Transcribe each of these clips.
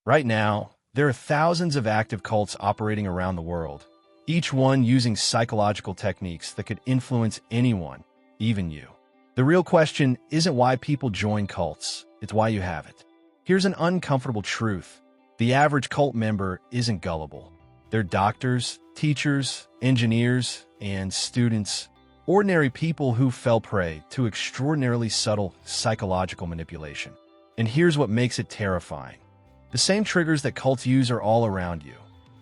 Right now, there are thousands of active cults operating around the world, each one using psychological techniques that could influence anyone, even you. The real question isn't why people join cults, it's why you have it. Here's an uncomfortable truth. The average cult member isn't gullible. They're doctors, teachers, engineers, and students, ordinary people who fell prey to extraordinarily subtle psychological manipulation. And here's what makes it terrifying. The same triggers that cults use are all around you.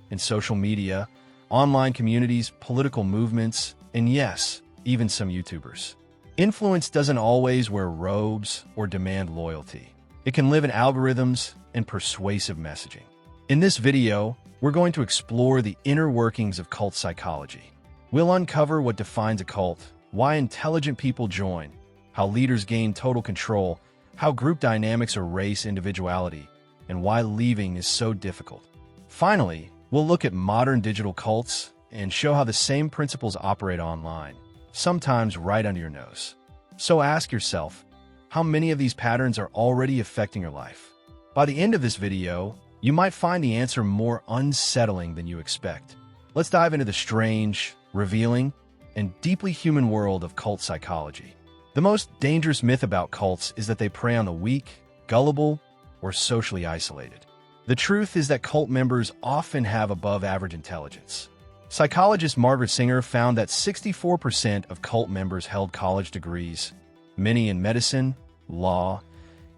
In social media, online communities, political movements, and yes, even some YouTubers. Influence doesn't always wear robes or demand loyalty. It can live in algorithms and persuasive messaging. In this video, we're going to explore the inner workings of cult psychology. We'll uncover what defines a cult, why intelligent people join, how leaders gain total control, how group dynamics erase individuality, and why leaving is so difficult. Finally, we'll look at modern digital cults and show how the same principles operate online, sometimes right under your nose. So ask yourself, how many of these patterns are already affecting your life? By the end of this video, you might find the answer more unsettling than you expect. Let's dive into the strange, revealing, and deeply human world of cult psychology. The most dangerous myth about cults is that they prey on the weak, gullible, or socially isolated. The truth is that cult members often have above-average intelligence. Psychologist Margaret Singer found that 64% of cult members held college degrees, many in medicine, law,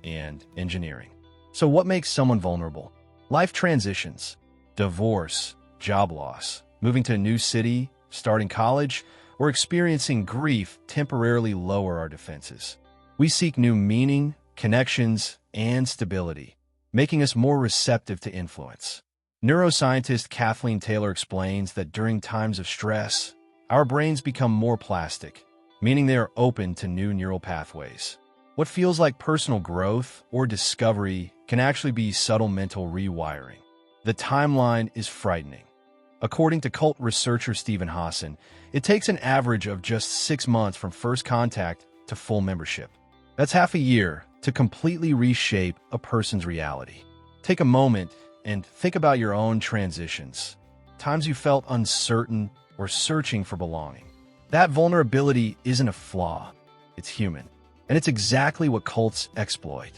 and engineering. So what makes someone vulnerable? Life transitions, divorce, job loss, moving to a new city, starting college, or experiencing grief temporarily lower our defenses. We seek new meaning, connections, and stability, making us more receptive to influence. Neuroscientist Kathleen Taylor explains that during times of stress, our brains become more plastic, meaning they are open to new neural pathways. What feels like personal growth or discovery can actually be subtle mental rewiring. The timeline is frightening. According to cult researcher Stephen Hassan, it takes an average of just 6 months from first contact to full membership. That's half a year to completely reshape a person's reality. Take a moment and think about your own transitions, times you felt uncertain or searching for belonging. That vulnerability isn't a flaw, it's human, and it's exactly what cults exploit.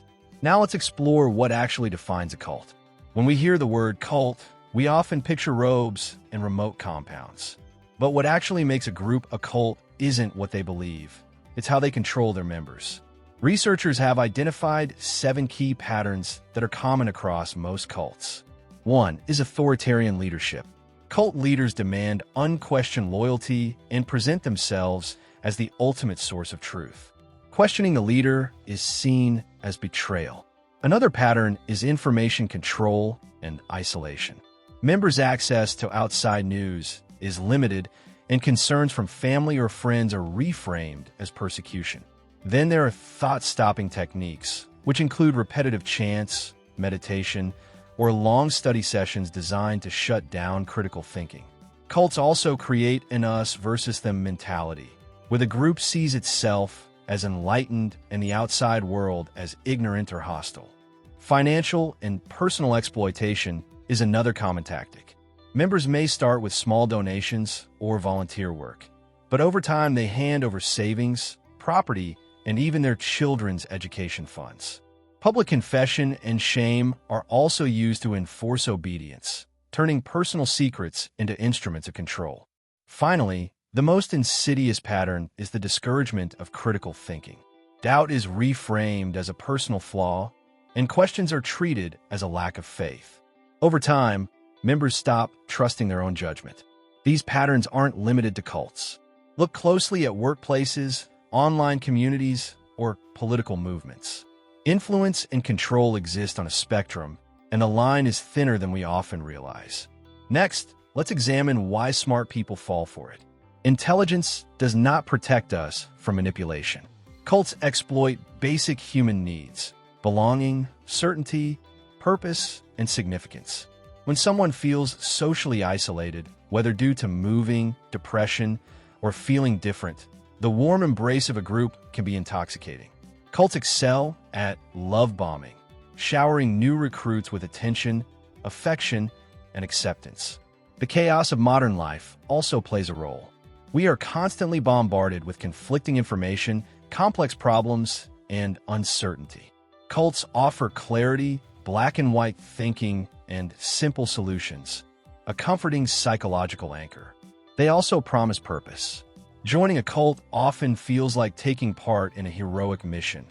Now let's explore what actually defines a cult. When we hear the word cult, we often picture robes and remote compounds. But what actually makes a group a cult isn't what they believe, it's how they control their members. Researchers have identified 7 key patterns that are common across most cults. 1 is authoritarian leadership. Cult leaders demand unquestioned loyalty and present themselves as the ultimate source of truth. Questioning the leader is seen as betrayal. Another pattern is information control and isolation. Members' access to outside news is limited, and concerns from family or friends are reframed as persecution. Then there are thought-stopping techniques, which include repetitive chants, meditation, or long study sessions designed to shut down critical thinking. Cults also create an us versus them mentality, where the group sees itself as enlightened and the outside world as ignorant or hostile. Financial and personal exploitation is another common tactic. Members may start with small donations or volunteer work, but over time they hand over savings, property, and even their children's education funds. Public confession and shame are also used to enforce obedience, turning personal secrets into instruments of control. Finally, the most insidious pattern is the discouragement of critical thinking. Doubt is reframed as a personal flaw, and questions are treated as a lack of faith. Over time, members stop trusting their own judgment. These patterns aren't limited to cults. Look closely at workplaces, online communities, or political movements. Influence and control exist on a spectrum, and the line is thinner than we often realize. Next, let's examine why smart people fall for it. Intelligence does not protect us from manipulation. Cults exploit basic human needs: belonging, certainty, purpose, and significance. When someone feels socially isolated, whether due to moving, depression, or feeling different, the warm embrace of a group can be intoxicating. Cults excel at love bombing. showering new recruits with attention, affection, and acceptance. The chaos of modern life also plays a role. We are constantly bombarded with conflicting information, complex problems, and uncertainty. Cults offer clarity, black and white thinking, and simple solutions, a comforting psychological anchor. They also promise purpose. Joining a cult often feels like taking part in a heroic mission,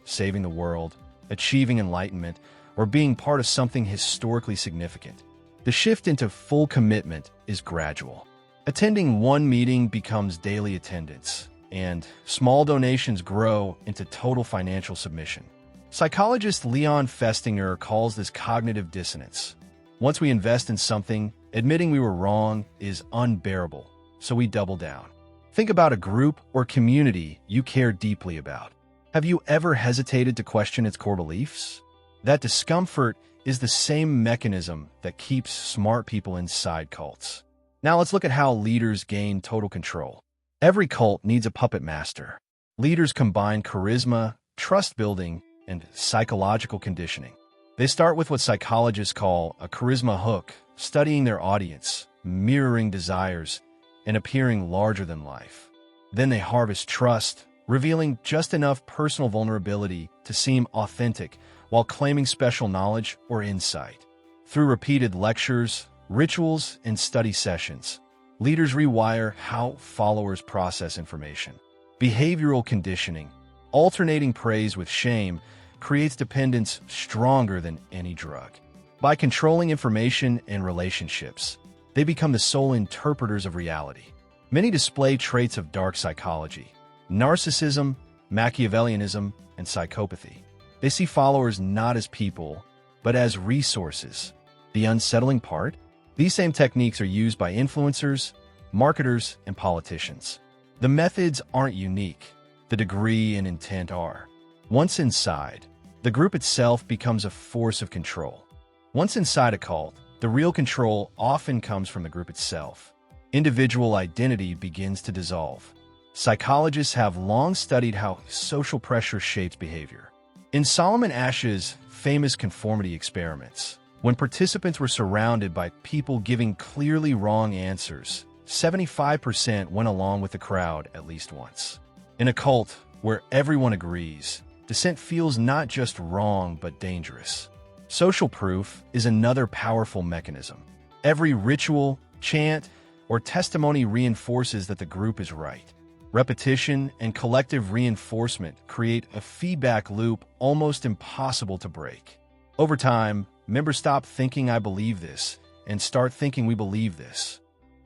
saving the world, achieving enlightenment, or being part of something historically significant. The shift into full commitment is gradual. Attending one meeting becomes daily attendance, and small donations grow into total financial submission. Psychologist Leon Festinger calls this cognitive dissonance. Once we invest in something, admitting we were wrong is unbearable, so we double down. Think about a group or community you care deeply about. Have you ever hesitated to question its core beliefs? That discomfort is the same mechanism that keeps smart people inside cults. Now let's look at how leaders gain total control. Every cult needs a puppet master. Leaders combine charisma, trust building, and psychological conditioning. They start with what psychologists call a charisma hook, studying their audience, mirroring desires, and appearing larger than life. Then they harvest trust, revealing just enough personal vulnerability to seem authentic while claiming special knowledge or insight. Through repeated lectures, rituals, and study sessions, leaders rewire how followers process information. Behavioral conditioning, alternating praise with shame, creates dependence stronger than any drug. By controlling information and relationships, they become the sole interpreters of reality. Many display traits of dark psychology, narcissism, Machiavellianism, and psychopathy. They see followers not as people, but as resources. The unsettling part? These same techniques are used by influencers, marketers, and politicians. The methods aren't unique. The degree and intent are. Once inside, the group itself becomes a force of control. Once inside a cult, the real control often comes from the group itself. Individual identity begins to dissolve. Psychologists have long studied how social pressure shapes behavior. In Solomon Asch's famous conformity experiments, when participants were surrounded by people giving clearly wrong answers, 75% went along with the crowd at least once. In a cult where everyone agrees, dissent feels not just wrong but dangerous. Social proof is another powerful mechanism. Every ritual, chant, or testimony reinforces that the group is right. Repetition and collective reinforcement create a feedback loop almost impossible to break. Over time, members stop thinking "I believe this" and start thinking "we believe this."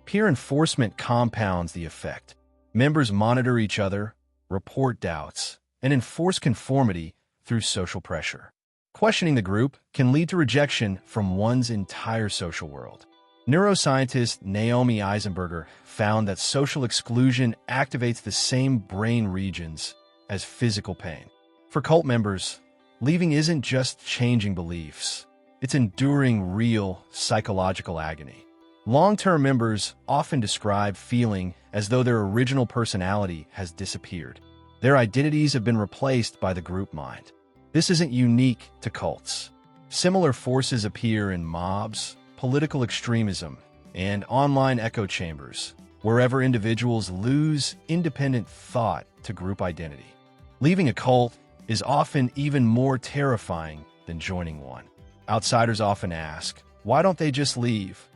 Peer enforcement compounds the effect. Members monitor each other, report doubts, and enforce conformity through social pressure. Questioning the group can lead to rejection from one's entire social world. Neuroscientist Naomi Eisenberger found that social exclusion activates the same brain regions as physical pain. For cult members, leaving isn't just changing beliefs. It's enduring real psychological agony. Long-term members often describe feeling as though their original personality has disappeared. Their identities have been replaced by the group mind. This isn't unique to cults. Similar forces appear in mobs, political extremism, and online echo chambers, wherever individuals lose independent thought to group identity. Leaving a cult is often even more terrifying than joining one. Outsiders often ask, why don't they just leave?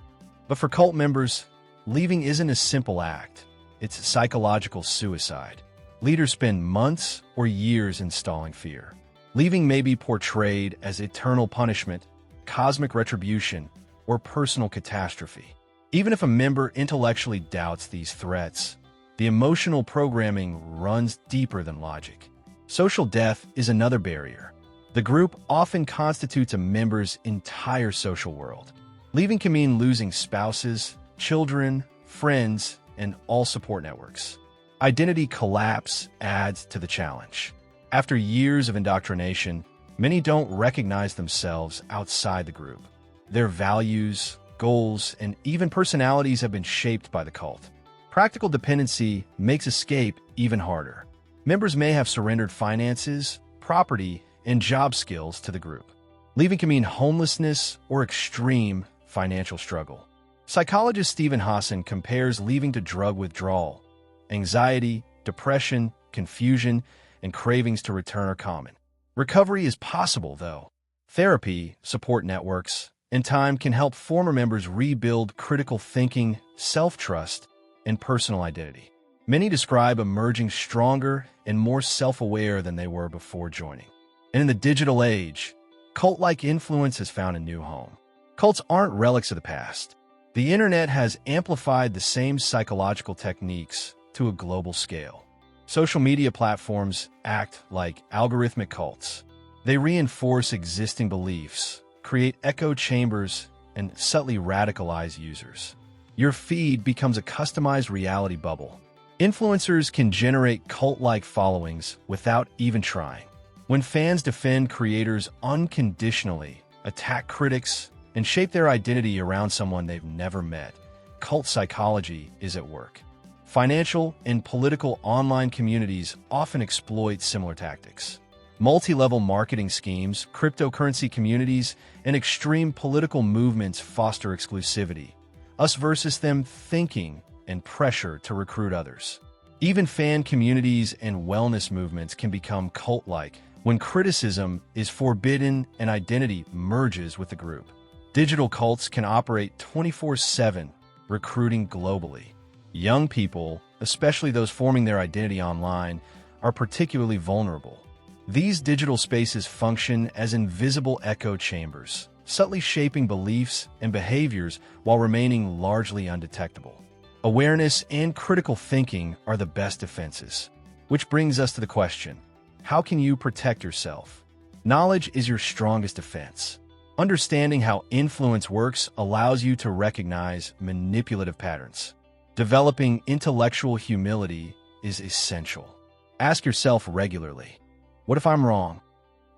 But for cult members, leaving isn't a simple act. It's psychological suicide. Leaders spend months or years installing fear. Leaving may be portrayed as eternal punishment, cosmic retribution, or personal catastrophe. Even if a member intellectually doubts these threats, the emotional programming runs deeper than logic. Social death is another barrier. The group often constitutes a member's entire social world. Leaving can mean losing spouses, children, friends, and all support networks. Identity collapse adds to the challenge. After years of indoctrination, many don't recognize themselves outside the group. Their values, goals, and even personalities have been shaped by the cult. Practical dependency makes escape even harder. Members may have surrendered finances, property, and job skills to the group. Leaving can mean homelessness or extreme financial struggle. Psychologist Stephen Hassan compares leaving to drug withdrawal. Anxiety, depression, confusion, and cravings to return are common. Recovery is possible, though. Therapy, support networks, and time can help former members rebuild critical thinking, self-trust, and personal identity. Many describe emerging stronger and more self-aware than they were before joining. And in the digital age, cult-like influence has found a new home. Cults aren't relics of the past. The internet has amplified the same psychological techniques to a global scale. Social media platforms act like algorithmic cults. They reinforce existing beliefs, create echo chambers, and subtly radicalize users. Your feed becomes a customized reality bubble. Influencers can generate cult-like followings without even trying. When fans defend creators unconditionally, attack critics, and shape their identity around someone they've never met, cult psychology is at work. Financial and political online communities often exploit similar tactics. Multi-level marketing schemes, cryptocurrency communities, and extreme political movements foster exclusivity, us versus them thinking, and pressure to recruit others. Even fan communities and wellness movements can become cult-like when criticism is forbidden and identity merges with the group. Digital cults can operate 24/7, recruiting globally. Young people, especially those forming their identity online, are particularly vulnerable. These digital spaces function as invisible echo chambers, subtly shaping beliefs and behaviors while remaining largely undetectable. Awareness and critical thinking are the best defenses. Which brings us to the question, how can you protect yourself? Knowledge is your strongest defense. Understanding how influence works allows you to recognize manipulative patterns. Developing intellectual humility is essential. Ask yourself regularly, what if I'm wrong?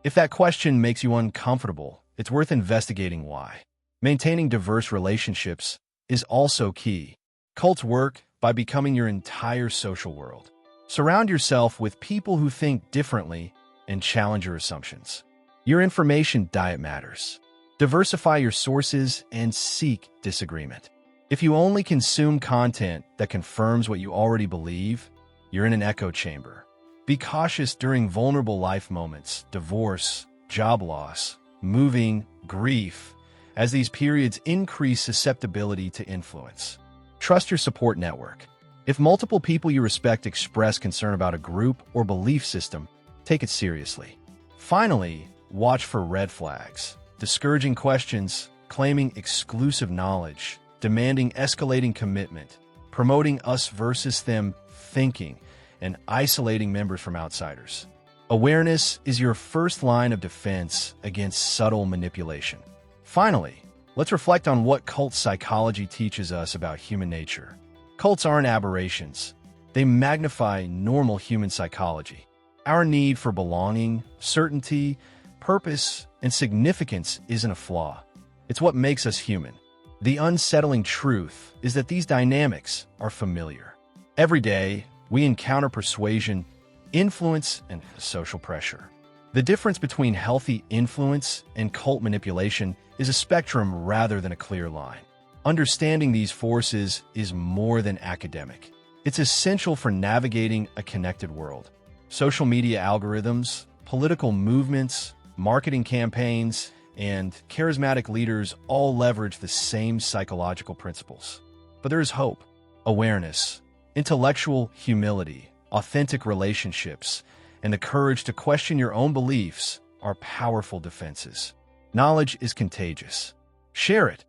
If that question makes you uncomfortable, it's worth investigating why. Maintaining diverse relationships is also key. Cults work by becoming your entire social world. Surround yourself with people who think differently and challenge your assumptions. Your information diet matters. Diversify your sources and seek disagreement. If you only consume content that confirms what you already believe, you're in an echo chamber. Be cautious during vulnerable life moments, divorce, job loss, moving, grief, as these periods increase susceptibility to influence. Trust your support network. If multiple people you respect express concern about a group or belief system, take it seriously. Finally, watch for red flags. Discouraging questions, claiming exclusive knowledge, demanding escalating commitment, promoting us versus them thinking, and isolating members from outsiders. Awareness is your first line of defense against subtle manipulation. Finally, let's reflect on what cult psychology teaches us about human nature. Cults aren't aberrations. They magnify normal human psychology. Our need for belonging, certainty, purpose, and significance isn't a flaw. It's what makes us human. The unsettling truth is that these dynamics are familiar. Every day, we encounter persuasion, influence, and social pressure. The difference between healthy influence and cult manipulation is a spectrum rather than a clear line. Understanding these forces is more than academic. It's essential for navigating a connected world. Social media algorithms, political movements, marketing campaigns, and charismatic leaders all leverage the same psychological principles. But there is hope, awareness, intellectual humility, authentic relationships, and the courage to question your own beliefs are powerful defenses. Knowledge is contagious. Share it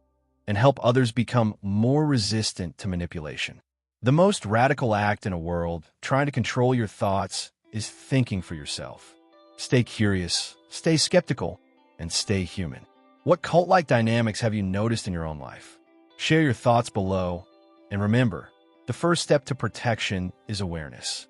and help others become more resistant to manipulation. The most radical act in a world trying to control your thoughts is thinking for yourself. Stay curious, stay skeptical, and stay human. What cult-like dynamics have you noticed in your own life? Share your thoughts below, and remember, the first step to protection is awareness.